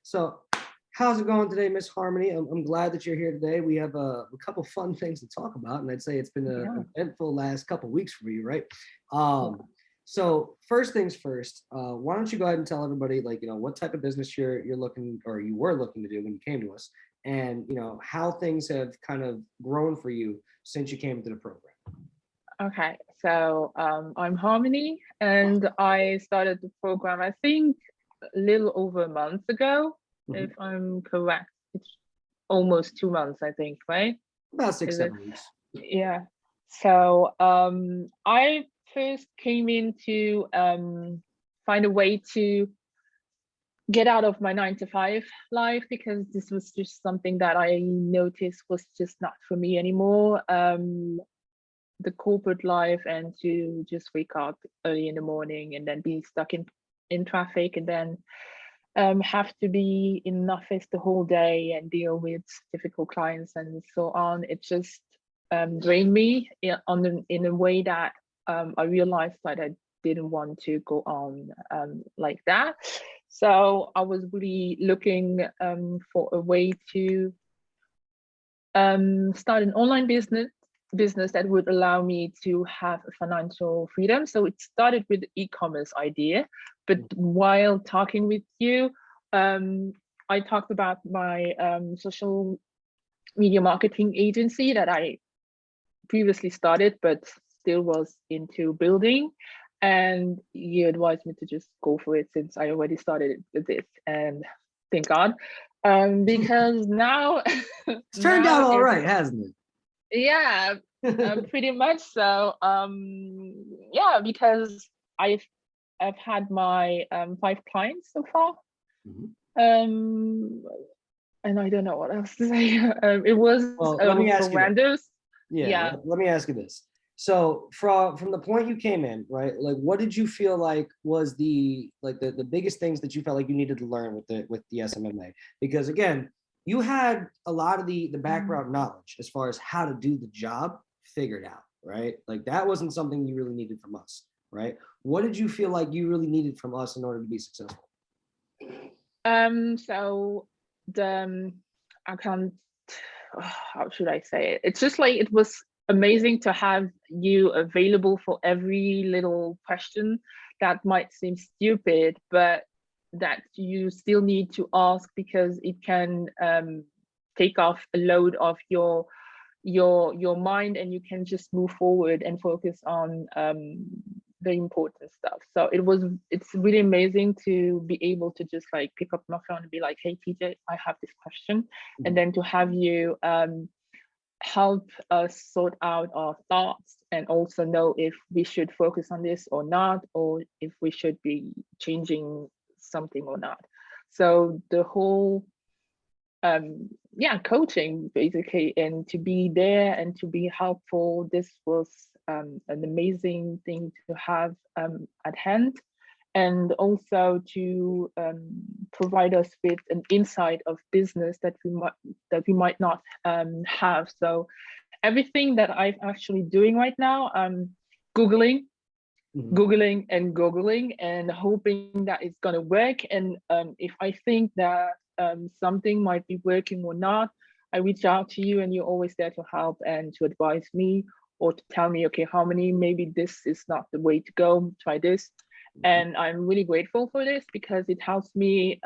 So how's it going today, Miss Harmony? I'm glad that you're here today. We have a couple fun things to talk about, and I'd say it's been an eventful last couple weeks for you, right? So first things first, why don't you go ahead and tell everybody, like, what type of business you're looking, or you were looking to do when you came to us, and how things have kind of grown for you since you came into the program. Okay, so I'm Harmony, and I started the program, I think, a little over a month ago, if I'm correct. It's almost 2 months, I think, right? About 6-7 weeks. Yeah. So I first came in to find a way to get out of my 9-to-5 life, because this was just something that I noticed was just not for me anymore. The corporate life, and to just wake up early in the morning and then be stuck in traffic, and then have to be in an office the whole day and deal with difficult clients and so on. It just drained me in a way that I realized that I didn't want to go on like that. So I was really looking for a way to start an online business that would allow me to have financial freedom. So it started with the e-commerce idea, but while talking with you, I talked about my social media marketing agency that I previously started, but still was into building. And you advised me to just go for it, since I already started with this, and thank God, because now it's turned out all right, hasn't it? Yeah, pretty much so. Yeah, because I've had my 5 clients so far. And I don't know what else to say. It was let me ask horrendous. Yeah. Let me ask you this. So from the point you came in, right? Like, what did you feel like was the biggest things that you felt like you needed to learn with the SMMA? Because again, you had a lot of the background knowledge as far as how to do the job figured out, right? Like, that wasn't something you really needed from us, right? What did you feel like you really needed from us in order to be successful? So I can't, how should I say it? It's just like, it was amazing to have you available for every little question that might seem stupid, but that you still need to ask, because it can take off a load of your mind, and you can just move forward and focus on the important stuff. So it's really amazing to be able to just like pick up my phone and be like, hey TJ, I have this question, and then to have you help us sort out our thoughts, and also know if we should focus on this or not, or if we should be changing something or not. So the whole coaching basically, and to be there and to be helpful, this was an amazing thing to have at hand, and also to provide us with an insight of business that we might not have. So everything that I'm actually doing right now, I'm googling and hoping that it's going to work. And if I think that something might be working or not, I reach out to you, and you're always there to help and to advise me, or to tell me, okay, Harmony, maybe this is not the way to go, try this. And I'm really grateful for this, because it helps me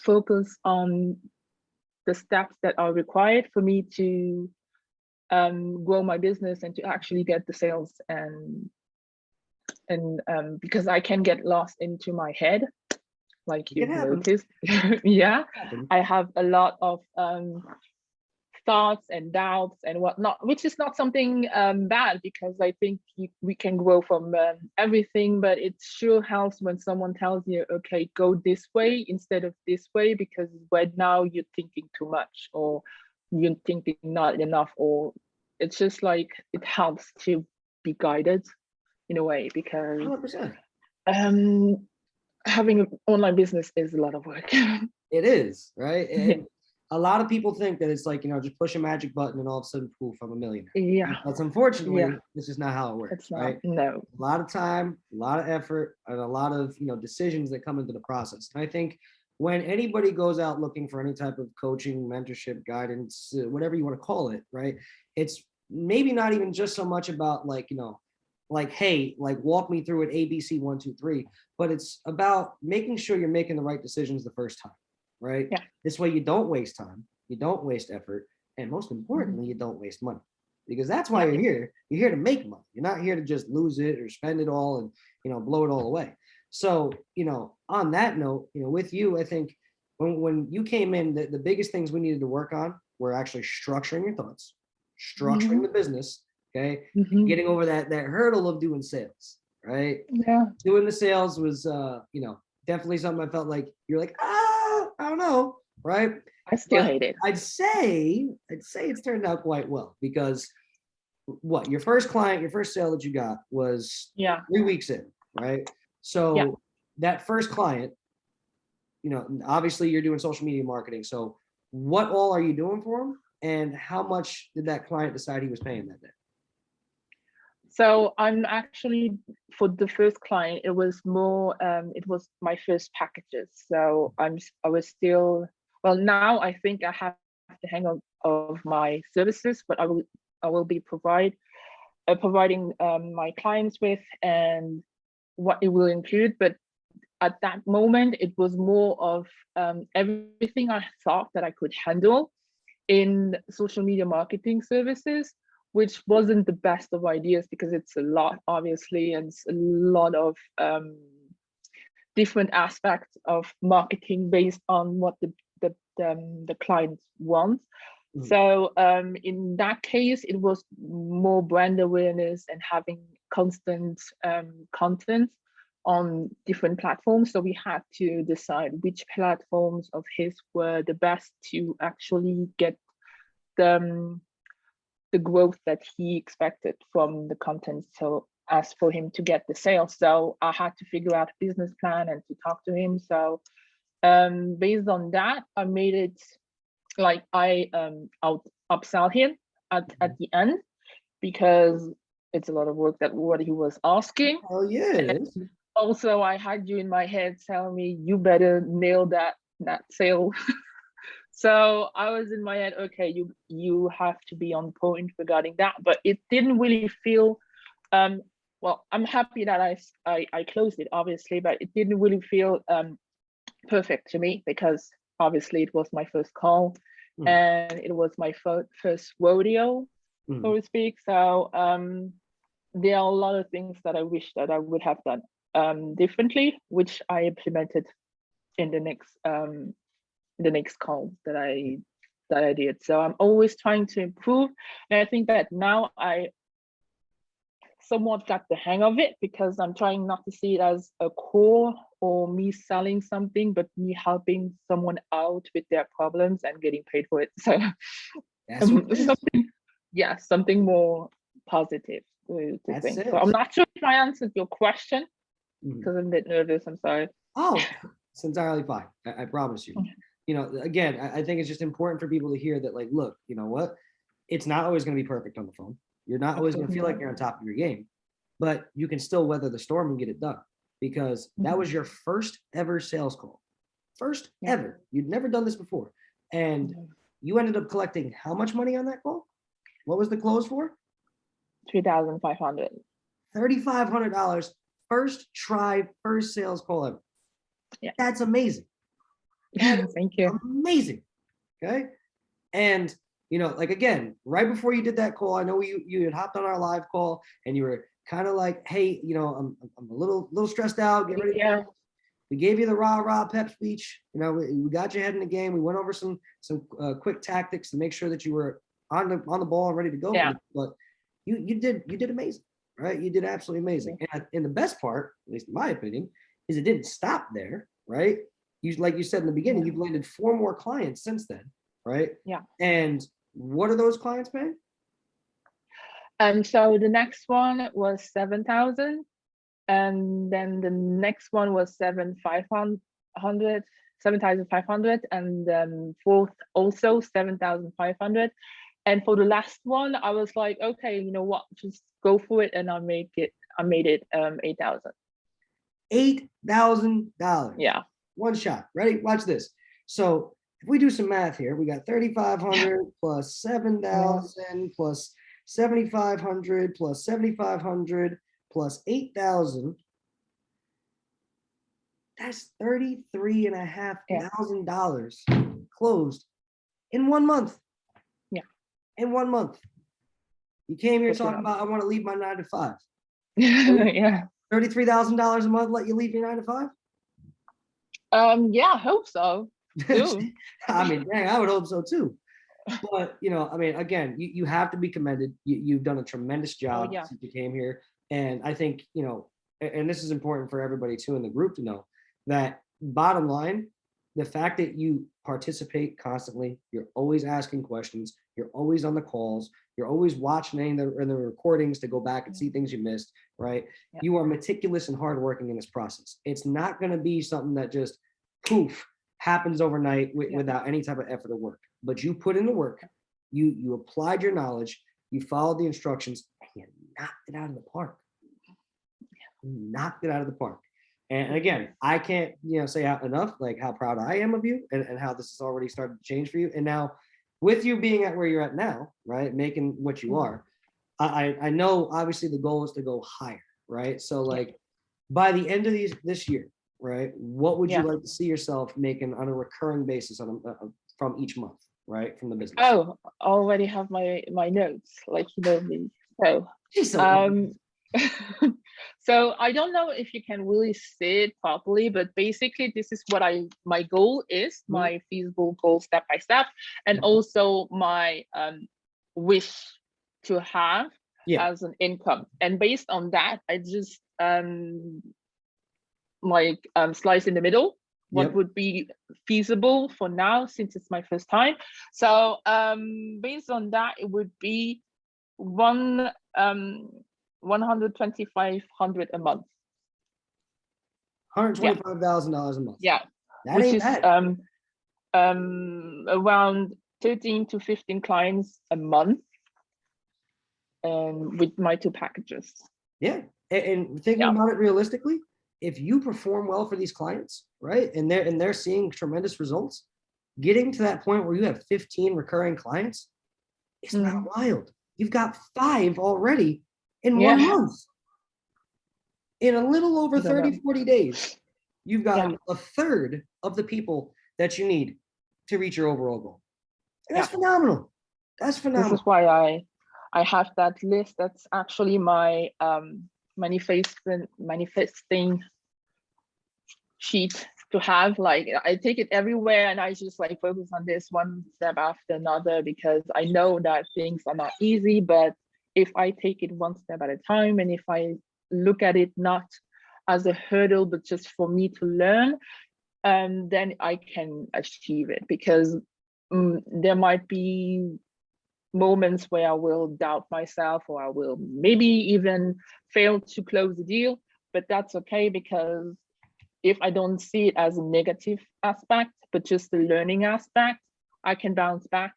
focus on the steps that are required for me to grow my business and to actually get the sales. And because I can get lost into my head, like you've noticed. Yeah, I have a lot of thoughts and doubts and whatnot, which is not something bad, because I think we can grow from everything. But it sure helps when someone tells you, okay, go this way instead of this way, because right now you're thinking too much, or you're thinking not enough, or it's just like, it helps to be guided in a way, because 100%. Having an online business is a lot of work. It is, right? And a lot of people think that it's like, just push a magic button and all of a sudden, poof, I'm a millionaire. Yeah. That's unfortunately, this is not how it works. It's not, right? No. A lot of time, a lot of effort, and a lot of, decisions that come into the process. And I think when anybody goes out looking for any type of coaching, mentorship, guidance, whatever you want to call it, right? It's maybe not even just so much about like, like, hey, like walk me through it, ABC 1, 2, 3, but it's about making sure you're making the right decisions the first time, right? Yeah. This way you don't waste time, you don't waste effort, and most importantly, you don't waste money. Because that's why you're here. You're here to make money. You're not here to just lose it or spend it all and blow it all away. So, on that note, with you, I think when you came in, the biggest things we needed to work on were actually structuring your thoughts, structuring the business, okay, getting over that hurdle of doing sales, right? Yeah. Doing the sales was, definitely something I felt like you're like, I don't know, right? I still But hate it. I'd say it's turned out quite well because what your first client, your first sale that you got was 3 weeks in, right? So that first client, obviously you're doing social media marketing. So what all are you doing for them? And how much did that client decide he was paying that day? So I'm actually, for the first client, it was more, it was my first packages. So I was still, well, now I think I have the hang of my services, but I will be providing my clients with and what it will include. But at that moment, it was more of everything I thought that I could handle in social media marketing services, which wasn't the best of ideas because it's a lot, obviously, and it's a lot of different aspects of marketing based on what the client wants. So in that case, it was more brand awareness and having constant content on different platforms. So we had to decide which platforms of his were the best to actually get the growth that he expected from the content. So as for him to get the sales, so I had to figure out a business plan and to talk to him. So based on that, I made it like I'll upsell him at the end because it's a lot of work that what he was asking. Oh yeah. Also, I had you in my head telling me you better nail that sale. So I was in my head, okay, you have to be on point regarding that. But it didn't really feel well, I'm happy that I closed it, obviously, but it didn't really feel perfect to me because obviously it was my first call and it was my first rodeo, so to speak. So there are a lot of things that I wish that I would have done differently, which I implemented in the next call that I did. So I'm always trying to improve, and I think that now I somewhat got the hang of it because I'm trying not to see it as a core or me selling something, but me helping someone out with their problems and getting paid for it. So something more positive to think. So I'm not sure if I answered your question because I'm a bit nervous. I'm sorry. Oh, it's entirely fine. I promise you. Again, I think it's just important for people to hear that, like, look, you know what? It's not always going to be perfect on the phone. You're not always going to feel like you're on top of your game, but you can still weather the storm and get it done because that was your first ever sales call. First ever. You'd never done this before. And you ended up collecting how much money on that call? What was the close for? $3,500. $3,500. First try, first sales call ever. Yeah. That's amazing. Thank you. Amazing. Okay. And like, again, right before you did that call, I know you had hopped on our live call and you were kind of like, hey, I'm a little stressed out. Get ready. Yeah. We gave you the rah pep speech. We got you ahead in the game. We went over some quick tactics to make sure that you were on the ball and ready to go. Yeah. But you did amazing, right? You did absolutely amazing. And the best part, at least in my opinion, is it didn't stop there, right? Like you said in the beginning, you've landed 4 more clients since then, right? Yeah. And what are those clients paying? So the next one was 7,000, and then the next one was 7,500, and then fourth also 7,500. And for the last one, I was like, okay, you know what, just go for it, and I made it $8,000. $8,000. Yeah. one shot. Ready? Watch this. So if we do some math here, we got 3,500 plus 7,000 plus 7,500 plus 7,500 plus 8,000. That's $33,500 closed in 1 month. Yeah. In 1 month. You came here talking about, I want to leave my 9 to 5. Yeah. $33,000 a month let you leave your 9 to 5? Yeah, I hope so. Soon. I mean, dang, I would hope so too. But, you know, I mean, again, you have to be commended. You've done a tremendous job since you came here. And I think, you know, and this is important for everybody too in the group to know that bottom line, the fact that you participate constantly, you're always asking questions, you're always on the calls, you're always watching the recordings to go back and see things you missed, right? Yeah. You are meticulous and hardworking in this process. It's not going to be something that just poof happens overnight without any type of effort or work. But you put in the work, you applied your knowledge, you followed the instructions, and you knocked it out of the park. You knocked it out of the park. And again, I can't, you know, say enough like how proud I am of you and how this has already started to change for you. And now with you being at where you're at now, right, making what you are, I know obviously the goal is to go higher, right? So like by the end of this year, right, what would you like to see yourself making on a recurring basis from each month, right, from the business? Oh, I already have my notes, like you know me. So so I don't know if you can really say it properly, but basically this is what my goal is, my feasible goal step by step, and also my wish to have as an income. And based on that, I just slice in the middle what would be feasible for now since it's my first time. So based on that, it would be $125,500 a month. $125,000 a month. Yeah, that which is bad. Around 13 to 15 clients a month, with my 2 packages. Yeah, and thinking about it realistically, if you perform well for these clients, right, and they're seeing tremendous results, getting to that point where you have 15 recurring clients, it's not wild. You've got 5 already in 1 month. In a little over 30, 40 days, you've gotten a third of the people that you need to reach your overall goal. And that's phenomenal. That's phenomenal. This is why I have that list. That's actually my manifesting sheet to have. Like I take it everywhere and I just like focus on this one step after another, because I know that things are not easy, but if I take it one step at a time, and if I look at it not as a hurdle, but just for me to learn, then I can achieve it. Because there might be moments where I will doubt myself, or I will maybe even fail to close the deal, but that's okay, because if I don't see it as a negative aspect, but just the learning aspect, I can bounce back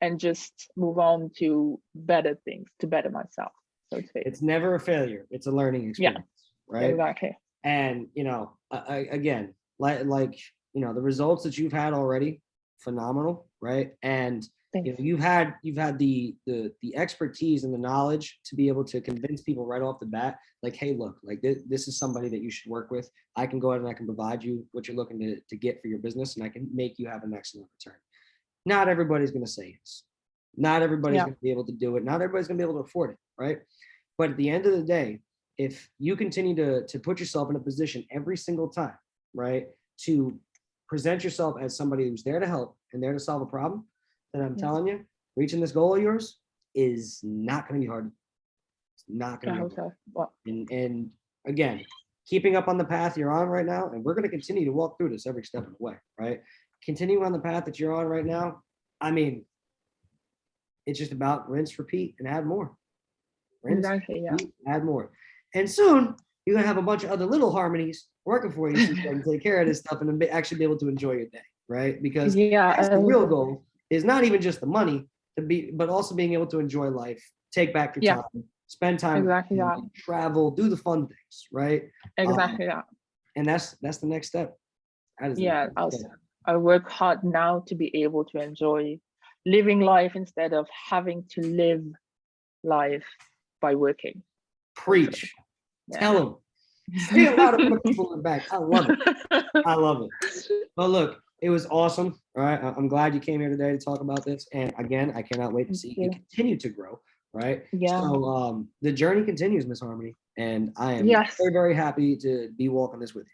and just move on to better things, to better myself. So it's never a failure. It's a learning experience, right? Exactly. And, you know, again, like, you know, the results that you've had already, phenomenal, right? And you know, you've had the expertise and the knowledge to be able to convince people right off the bat, like, hey, look, like this is somebody that you should work with. I can go ahead and I can provide you what you're looking to get for your business, and I can make you have an excellent return. Not everybody's going to say yes. Not everybody's going to be able to do it. Not everybody's going to be able to afford it, right? But at the end of the day, if you continue to put yourself in a position every single time, right, to present yourself as somebody who's there to help and there to solve a problem, then I'm telling you, reaching this goal of yours is not going to be hard. It's not going to be hard. And again, keeping up on the path you're on right now, and we're going to continue to walk through this every step of the way, right? Continue on the path that you're on right now. I mean, it's just about rinse, repeat, and add more. Rinse, repeat, add more. And soon, you're going to have a bunch of other little harmonies working for you so you can take care of this stuff and actually be able to enjoy your day, right? Because that's the real goal, is not even just the money, but also being able to enjoy life, take back your time, spend time, travel, do the fun things, right? Exactly. And that's the next step. That is Yeah, amazing. I work hard now to be able to enjoy living life instead of having to live life by working. So, Preach. yeah. Tell them. Say it louder for the people in the back. I love it. I love it. But look, it was awesome. All right. I'm glad you came here today to talk about this. And again, I cannot wait to Thank see you you. continue to grow. Right. Yeah. So the journey continues, Miss Harmony. And I am Yes. very, very happy to be walking this with you.